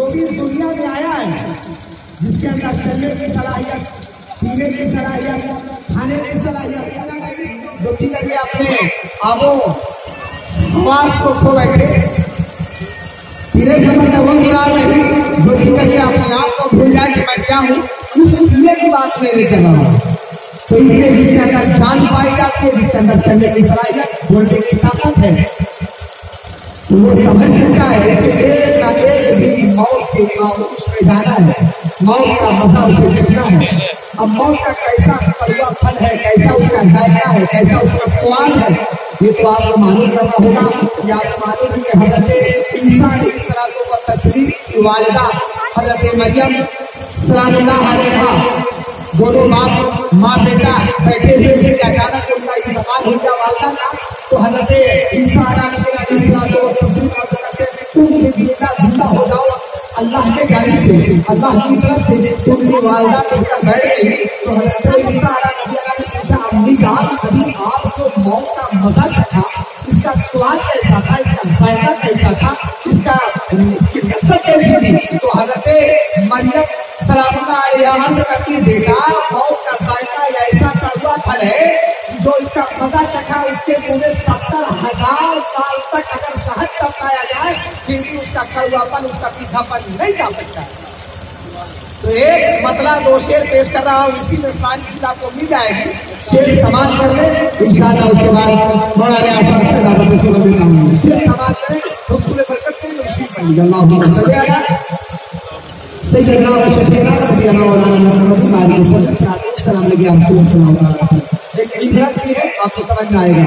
जो भी इस दुनिया में आया है, जिसके अंदर चलने की सलाहियत, पीने की सलाहियत, खाने की सलाहियत, जो कि कभी अपने आबो हवास को खो बैठे, पीने से मतलब वो मुराद नहीं, जो कि कभी अपने आप को भूल जाए कि मैं क्या हूँ, उस पीने की बात मेरे कर रहा हूँ। तो इसलिए जिसके अंदर जान पाई जाती है, जिसके अंदर चलने की सलाहियत, बोलने की ताकत है, तो वो समझ सकता है कि एक ना एक दिन मौत के आगोश में जाना है, मौत का मजा उसे देखना है। अब मौत का कैसा कड़वा फल है, कैसा उसका जायका है, कैसा उसका स्वाद है, ये तो आपको मालूम करना होगा। या आपको मालूम है कि हज़रत ईसा अलैहिस्सलाम व तस्लीम की वालिदा हज़रत मरियम सलामुल्लाह अलैहा, दोनों बाप माँ बेटा बैठे हुए थे कि अचानक उनका इंतकाल हो गया वालिदा का। तो हज़रत ईसा अलैहिस्सलाम तुम जिंदा हो जाओ अल्लाह के जाने से, अल्लाह की तरफ से तुमने वालिदा कहकर बैठ गई। तो हज़रत ईसा अलैहिस्सलाम अम्मी जान, कभी आपको मौत का मजा चखा, इसका स्वाद कैसा था, इसका जायका कैसा था, इसकी लज्जत कैसी थी? तो हज़रत मरियम सलामुल्लाह अलैहा करती बेटा, मौत का जायका ऐसा कड़वा फल है, जो इसका मजा चखा उसके पूरे 70,000 साल तक अगर शहद का पाया जाए फिर भी उसका कड़वापन, उसका तीखापन नहीं जा सकता। तो एक मतलब 2 शेर पेश कर रहा हूँ, इसी में सारी चीज आपको मिल जाएगी। शेर समाज कर ले इंशाअल्लाह, उसके बाद बड़ा शेर समाज करें तो पूरे बरकत के नसीब बन अल्लाह एक इबरत भी है, आपको समझ में आएगा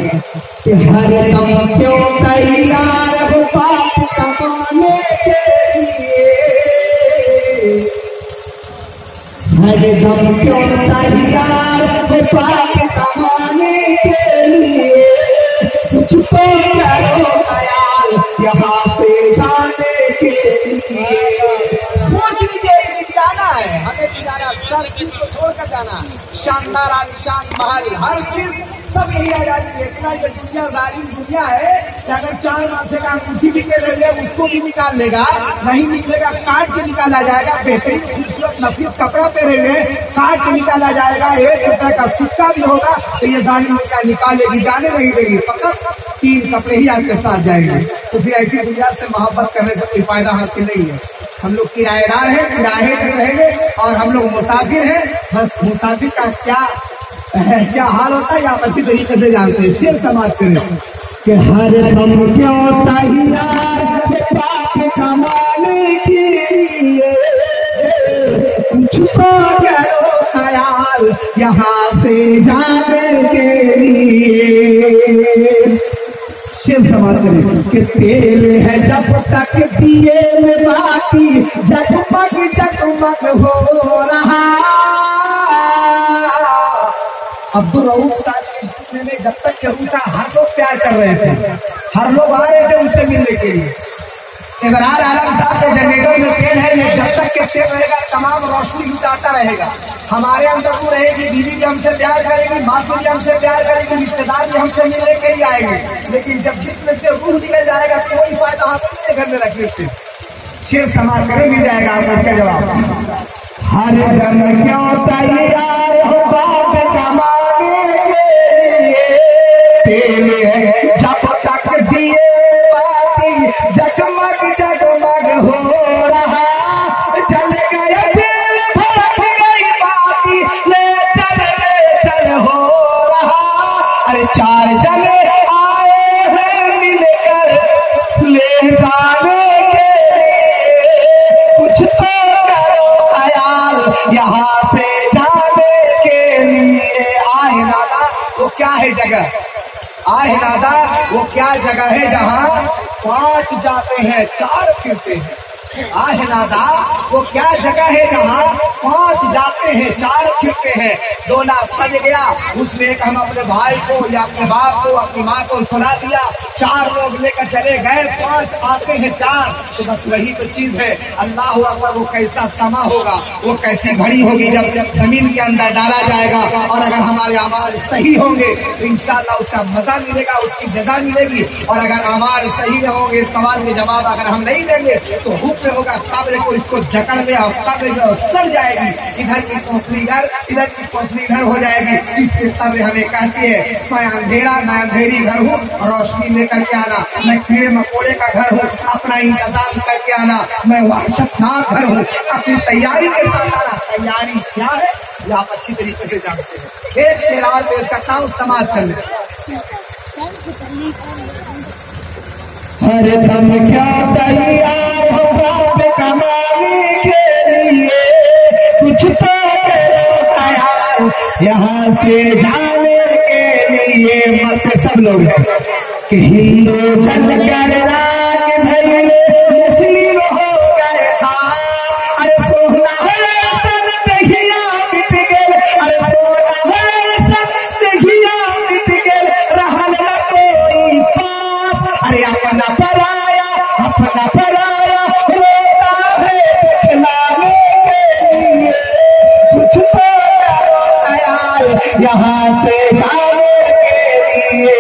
कि हर दम क्यों तैयार हो पाप कमाने के लिए, हर दम क्यों तैयार हो पाप कमाने के लिए, कुछ तो करो ख्याल यहाँ से जाने के लिए। सोच लीजिए जाना है, हमें भी जाना, सर चीज को छोड़कर जाना, शानदार आलिशान महल, हर चीज सब यही आ जाती है। इतना ये दुनिया जालिम दुनिया है कि अगर 4 मासे का अंगूठी भी ले ले उसको भी निकाल लेगा, नहीं निकलेगा काट के निकाला जाएगा। बेहतरीन खूबसूरत नफीस कपड़ा पहने हुए काट के निकाला जाएगा, 1 रुपए का सिक्का भी होगा तो ये जालिम दुनिया निकालेगी, जाने नहीं देगी, फकत 3 कपड़े ही आपके साथ जाएंगे। तो फिर ऐसी दुनिया से मोहब्बत करने से कोई फायदा हासिल नहीं है। हम लोग किराएदार हैं, किराए पर रहेंगे, और हम लोग मुसाफिर हैं। बस मुसाफिर का क्या हाल होता है आप अच्छी तरीके से जानते हैं। शेर समाज करें कि हर दम क्यों तैयार पाप कमाने के लिए, कुछ तो करो ख्याल यहाँ से जाने के लिए। शेर समाज करें कि तेल है जब तक दिए में बाती, जगमग जगमग हो रहा। अब्दुल रऊफ साहब जिसमें जब तक के उनका हर लोग प्यार कर रहे थे, हर लोग आ रहे थे उससे मिलने के लिए। इमरान आलम साहब के जनरेटर में तेल है, ये जब तक के तेल रहेगा तमाम रोशनी लुटाता रहेगा। हमारे अंदर वो रहेगी, बीवी भी हमसे प्यार करेगी, माँ से भी हमसे प्यार करेगी, रिश्तेदार भी हमसे मिलने के लिए आएंगे। लेकिन जब जिसमें से रूह निकल जाएगा कोई फायदा हासिल नहीं घर में रखने से। शेर समाज करे मिल जाएगा आपको इसका जवाब। हर दम क्यों तैयार हो बाप कमाने के लिए, तेल है जब तक दिए बाती, जगमग जगमग हो रहा। चल गया तेल भड़क गई बाती, ले चल हो रहा। अरे 4 जने आए हैं मिलकर ले जाने के लिए, कुछ तो करो ख्याल यहाँ से जाने के लिए। आए नादा वो क्या है जगह, आए नादा वो क्या जगह है जहाँ 5 जाते हैं 4 फिरते हैं। आए नादा वो क्या जगह है जहाँ 5 जाते हैं 4 फिरते हैं। डोला सज गया, उसमें एक हम अपने भाई को या अपने बाप को अपनी माँ को सुना दिया, 4 लोग लेकर चले गए, 5 आते हैं 4, तो बस वही तो चीज है। अल्लाह अकबर, वो कैसा समा होगा, वो कैसी घड़ी होगी जब जमीन के अंदर डाला जाएगा। और अगर हमारे अमाल सही होंगे तो इंशाअल्लाह उसका मजा मिलेगा, उसकी जजा मिलेगी। और अगर अमाल सही न होंगे, सवाल के जवाब अगर हम नहीं देंगे तो हुक्म होगा कब्र को इसको जकड़ ले और कब्र जो सड़ जाएगी, इधर की पहुंचनी घर, इधर की पहुंचनी घर हो जाएगी। इसके कब्र हमें कहती है मैं अंधेरा, मैं अंधेरी घर हूँ, रोशनी लेकर के आना। मैं कीड़े मकोड़े का घर हूँ, अपना इंतजाम करके आना। मैं वहशतनाक घर हूँ, अपनी तैयारी के साथ आना। तैयारी क्या है ये आप अच्छी तरीके से जानते हैं। एक शेर और पेश करता हूँ, समाज कर ले। हर दम क्या तैयार हो बाप कमाने के लिए, कुछ तो तैयार यहाँ से जाने के लिए। मरते सब लोग कि हिंदू चल कर राग भैले मुस्लिम हो गए था। अरे सोना सन दहिया मिट गेल, अरे सोना सन दहिया मिट गेल, रहल न कोई पास। अरे अपना पराया रोता है दिखलाने के लिए, कुछ तो करो तैयार यहाँ से जाने के लिए,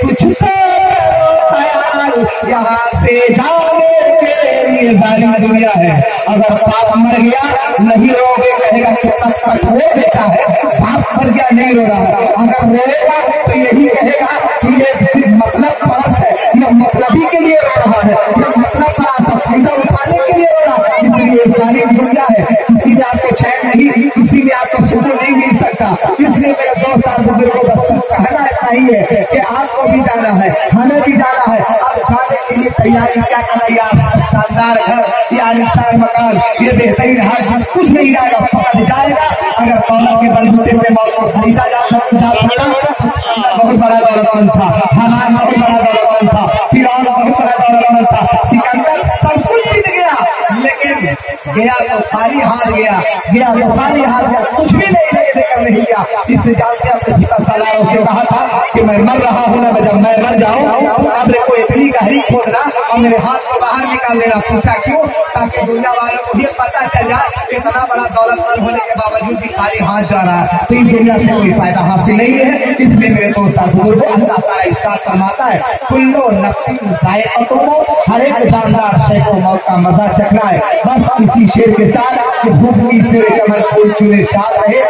कुछ तो करो तैयार यहाँ से जाने के लिए। जालिम दुनिया है, अगर बाप मर गया नहीं रोगे कहेगा कितना कठोर बेटा है, बाप मर गया नहीं रो रहा है। अगर रोएगा तो यही कहेगा कि ये सिर्फ मतलब परस है, ये मतलबी के लिए रो रहा है, ये मतलब परस है, फायदा उठाने के लिए रो रहा है। इसलिए जालिम दुनिया है, इसीलिए आपको चैन नहीं, इसीलिए आपको सुकून नहीं मिल सकता। इसलिए मेरे दोस्त और बुजुर्गों को बस कहना चाहिए कि आपको भी जाना है, हमें भी जाना है। आप जाने के लिए तैयारी क्या करना, यार शानदार घर, ये आलिशान मकान, ये बेहतरीन हाल, कुछ नहीं जाएगा, फकत जाएगा। अगर दौलत के बलबूते पे मौत को खरीदा जा सकता, बहुत बड़ा दौलतमंद था, हामान बहुत बड़ा दौलतमंद था, फिरौन बहुत बड़ा दौलतमंद था, सिकंदर सब कुछ जीत गया, लेकिन गया तो खाली हार गया, गया तो खाली हार गया, कुछ भी नहीं लेकर नहीं गया। इसलिए जानते अपने पिता सालारों से कहा था कि मैं मर रहा हूँ ना, जब मैं मर जाऊँ कब्र को इतनी गहरी खोदना और मेरे हाथ को बाहर निकाल देना। पूछा क्यों? ताकि दुनिया वालों को ये पता चल जाए इतना बड़ा दौलतमंद होने के बावजूद भी खाली हाथ जा रहा है, तो इस दुनिया से कोई फायदा हासिल नहीं है। इसलिए मेरे दोस्त बुजुर्गों, अल्लाह ताला इरशाद फरमाता है कुल्लो नफ्सिन ज़ाइक़तुल मौत, हर एक जानदार शय को मौत का मजा चखना है। बस इसी शेर के साथ कि भूख की से कमर फूल चूले शाद रहे।